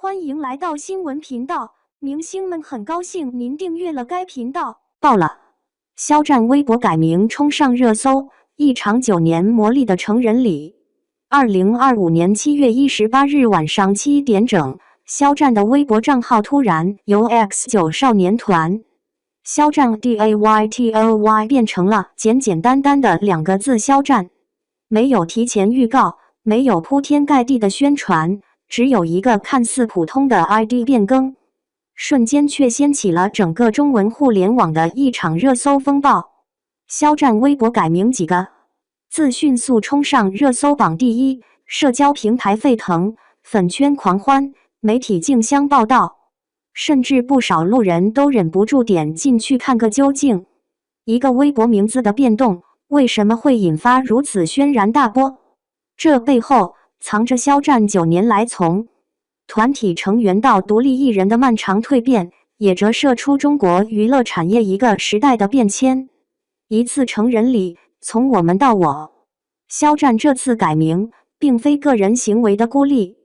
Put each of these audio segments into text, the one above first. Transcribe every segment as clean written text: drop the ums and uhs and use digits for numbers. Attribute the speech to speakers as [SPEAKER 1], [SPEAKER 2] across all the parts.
[SPEAKER 1] 欢迎来到新闻频道，明星们很高兴您订阅了该频道。
[SPEAKER 2] 爆了！肖战微博改名冲上热搜，一场9年磨砺的成人礼。2025年7月18日晚上7点整，肖战的微博账号突然由 X9 少年团肖战 DAYTOY 变成了简简单单的2个字肖战，没有提前预告，没有铺天盖地的宣传，只有一个看似普通的 ID 变更，瞬间却掀起了整个中文互联网的一场热搜风暴。肖战微博改名几个字迅速冲上热搜榜第一，社交平台沸腾，粉圈狂欢，媒体竞相报道，甚至不少路人都忍不住点进去看个究竟。一个微博名字的变动，为什么会引发如此轩然大波？这背后藏着肖战9年来从团体成员到独立艺人的漫长蜕变，也折射出中国娱乐产业一个时代的变迁。一次成人礼，从我们到我。肖战这次改名，并非个人行为的孤立。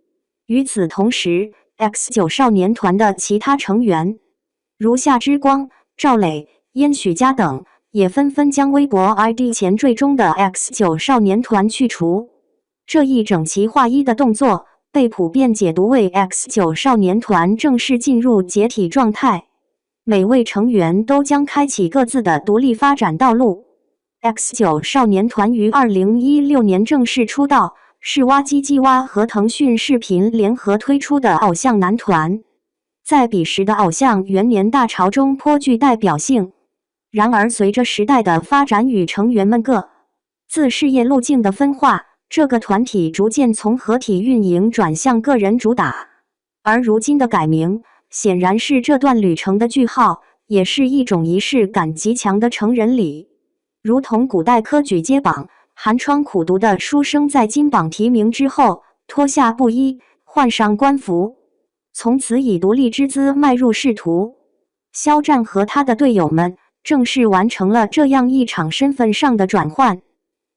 [SPEAKER 2] 与此同时， X9 少年团的其他成员，如夏之光、赵磊、燕许嘉等，也纷纷将微博 ID 前缀中的 X9 少年团去除。这一整齐划一的动作被普遍解读为 X9 少年团正式进入解体状态，每位成员都将开启各自的独立发展道路。X9 少年团于2016年正式出道，是哇唧唧哇和腾讯视频联合推出的偶像男团，在彼时的偶像元年大潮中颇具代表性。然而随着时代的发展与成员们各自事业路径的分化，这个团体逐渐从合体运营转向个人主打，而如今的改名显然是这段旅程的句号，也是一种仪式感极强的成人礼。如同古代科举接榜，寒窗苦读的书生在金榜题名之后，脱下布衣，换上官服，从此以独立之姿迈入仕途。肖战和他的队友们正式完成了这样一场身份上的转换。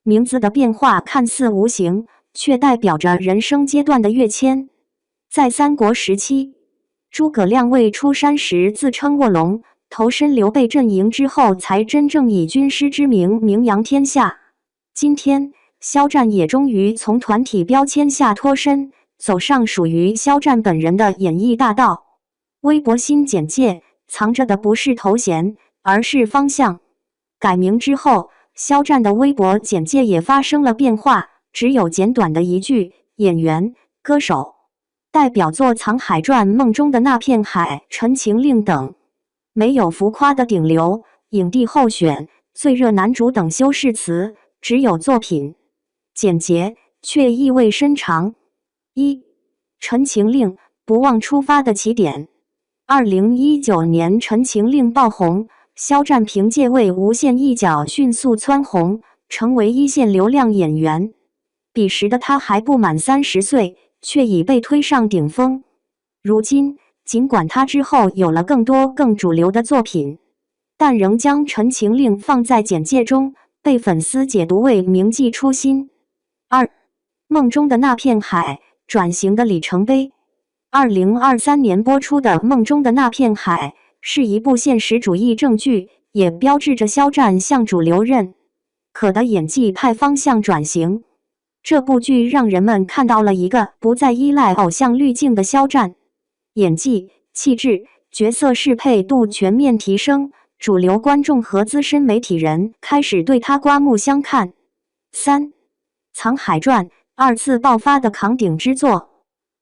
[SPEAKER 2] 名字的变化看似无形，却代表着人生阶段的跃迁。在三国时期，诸葛亮未出山时自称卧龙，投身刘备阵营之后才真正以军师之名名扬天下。今天，肖战也终于从团体标签下脱身，走上属于肖战本人的演艺大道。微博新简介藏着的不是头衔，而是方向。改名之后，肖战的微博简介也发生了变化，只有简短的一句演员、歌手、代表作《藏海传》、梦中的那片海、陈情令等，没有浮夸的顶流、影帝候选、最热男主等修饰词，只有作品。简洁却意味深长。1. 陈情令，不忘出发的起点。2019年陈情令爆红，肖战凭借为无限一角迅速蹿红，成为一线流量演员。彼时的他还不满30岁，却已被推上顶峰。如今，尽管他之后有了更多更主流的作品，但仍将陈情令放在简介中，被粉丝解读为铭记初心。2. 梦中的那片海，转型的里程碑。2023年播出的《梦中的那片海》是一部现实主义正剧，也标志着肖战向主流认可的演技派方向转型。这部剧让人们看到了一个不再依赖偶像滤镜的肖战，演技、气质、角色适配度全面提升，主流观众和资深媒体人开始对他刮目相看。3. 藏海传，2次爆发的扛鼎之作。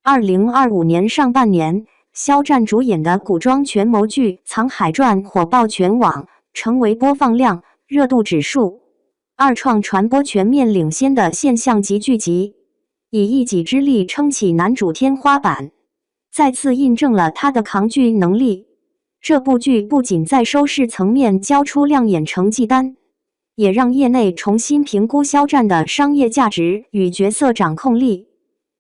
[SPEAKER 2] 2025年上半年，肖战主演的古装权谋剧《藏海传》火爆全网，成为播放量、热度指数、二创传播全面领先的现象级剧集，以一己之力撑起男主天花板，再次印证了他的扛剧能力。这部剧不仅在收视层面交出亮眼成绩单，也让业内重新评估肖战的商业价值与角色掌控力。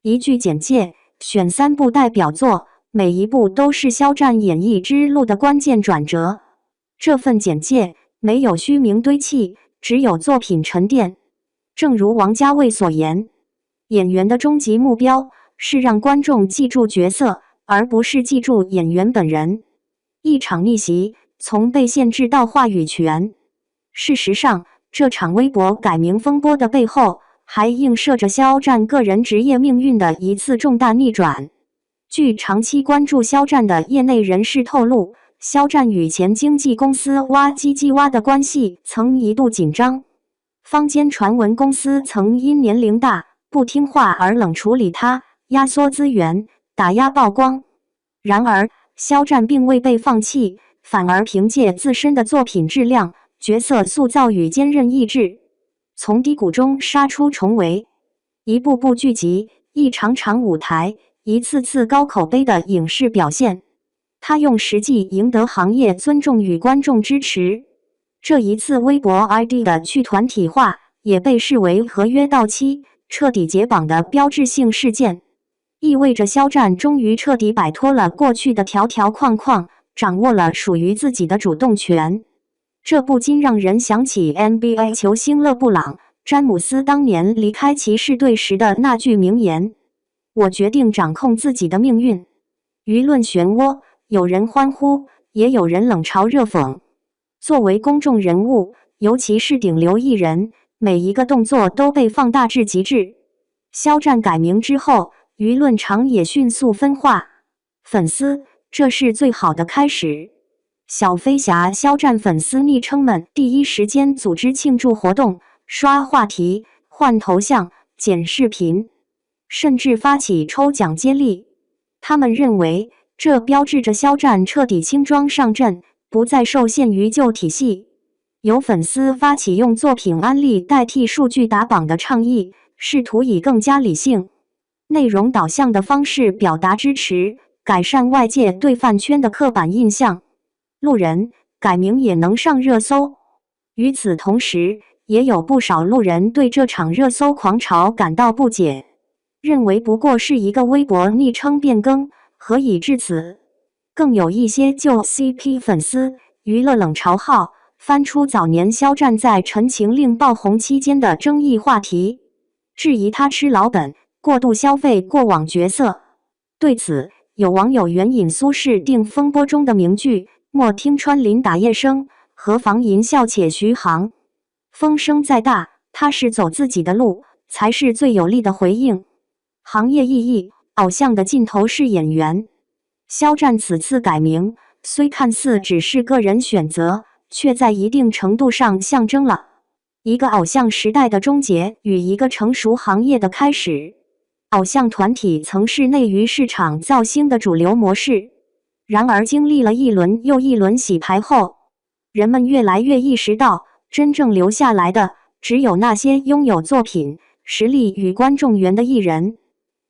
[SPEAKER 2] 一句简介，选3部代表作，每一部都是肖战演艺之路的关键转折。这份简介没有虚名堆砌，只有作品沉淀。正如王家卫所言，演员的终极目标是让观众记住角色，而不是记住演员本人。一场逆袭，从被限制到话语权。事实上，这场微博改名风波的背后，还映射着肖战个人职业命运的一次重大逆转。据长期关注肖战的业内人士透露，肖战与前经纪公司挖机机挖的关系曾一度紧张，坊间传闻公司曾因年龄大、不听话而冷处理他，压缩资源，打压曝光。然而，肖战并未被放弃，反而凭借自身的作品质量、角色塑造与坚韧意志，从低谷中杀出重围。一部部剧集，一场场舞台，一次次高口碑的影视表现，他用实际赢得行业尊重与观众支持。这一次微博 ID 的去团体化，也被视为合约到期、彻底解绑的标志性事件，意味着肖战终于彻底摆脱了过去的条条框框，掌握了属于自己的主动权。这不禁让人想起 NBA 球星勒布朗·詹姆斯当年离开骑士队时的那句名言：“我决定掌控自己的命运。”舆论漩涡，有人欢呼，也有人冷嘲热讽。作为公众人物，尤其是顶流艺人，每一个动作都被放大至极致。肖战改名之后，舆论场也迅速分化。粉丝，这是最好的开始。小飞侠肖战粉丝昵称们第一时间组织庆祝活动，刷话题、换头像、剪视频，甚至发起抽奖接力。他们认为，这标志着肖战彻底轻装上阵，不再受限于旧体系。有粉丝发起用作品案例代替数据打榜的倡议，试图以更加理性、内容导向的方式表达支持，改善外界对饭圈的刻板印象。路人改名也能上热搜。与此同时，也有不少路人对这场热搜狂潮感到不解，认为不过是一个微博昵称变更，何以至此？更有一些旧 CP 粉丝、娱乐冷嘲号翻出早年肖战在《陈情令》爆红期间的争议话题，质疑他吃老本、过度消费过往角色。对此，有网友援引苏轼定风波中的名句：“莫听穿林打叶声，何妨吟啸且徐行。”风声再大，他是走自己的路，才是最有力的回应。行业意义，偶像的尽头是演员。肖战此次改名，虽看似只是个人选择，却在一定程度上象征了一个偶像时代的终结与一个成熟行业的开始。偶像团体曾是内娱市场造星的主流模式，然而经历了一轮又一轮洗牌后，人们越来越意识到，真正留下来的只有那些拥有作品、实力与观众缘的艺人。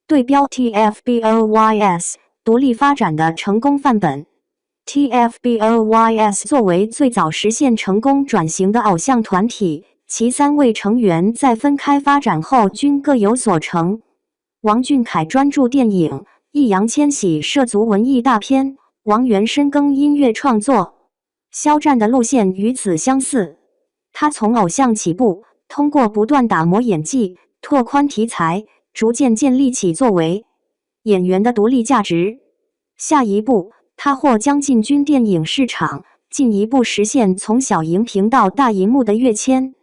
[SPEAKER 2] 对标 TFBOYS 独立发展的成功范本。TFBOYS 作为最早实现成功转型的偶像团体，其3位成员在分开发展后均各有所成。王俊凯专注电影，易烊千玺涉足文艺大片，王源深耕音乐创作。肖战的路线与此相似，他从偶像起步，通过不断打磨演技、拓宽题材，逐渐建立起作为演员的独立价值。下一步，他或将进军电影市场，进一步实现从小荧屏到大荧幕的跃迁。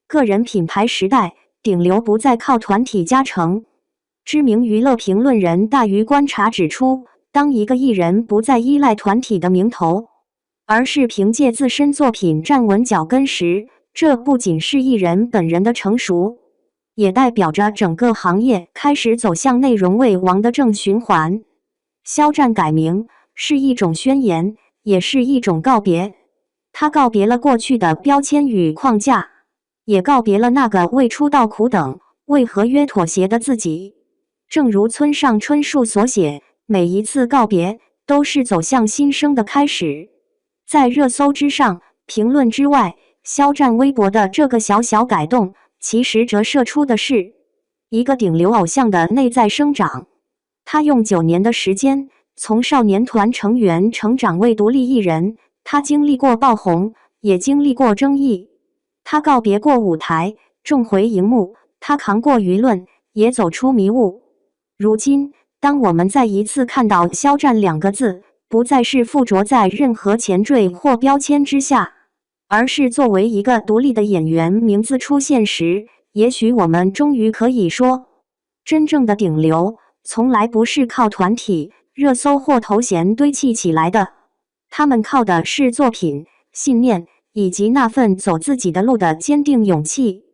[SPEAKER 2] 个人品牌时代，顶流不再靠团体加成。知名娱乐评论人大鱼观察指出，当一个艺人不再依赖团体的名头，而是凭借自身作品站稳脚跟时，这不仅是艺人本人的成熟，也代表着整个行业开始走向内容为王的正循环。肖战改名是一种宣言，也是一种告别。他告别了过去的标签与框架，也告别了那个为出道苦等、为合约妥协的自己。正如村上春树所写，每一次告别都是走向新生的开始。在热搜之上，评论之外，肖战微博的这个小小改动，其实折射出的是一个顶流偶像的内在生长。他用9年的时间，从少年团成员成长为独立艺人，他经历过爆红，也经历过争议。他告别过舞台，重回荧幕，他扛过舆论，也走出迷雾。如今，当我们再一次看到肖战两个字，不再是附着在任何前缀或标签之下，而是作为一个独立的演员名字出现时，也许我们终于可以说，真正的顶流从来不是靠团体、热搜或头衔堆砌起来的，他们靠的是作品、信念以及那份走自己的路的坚定勇气。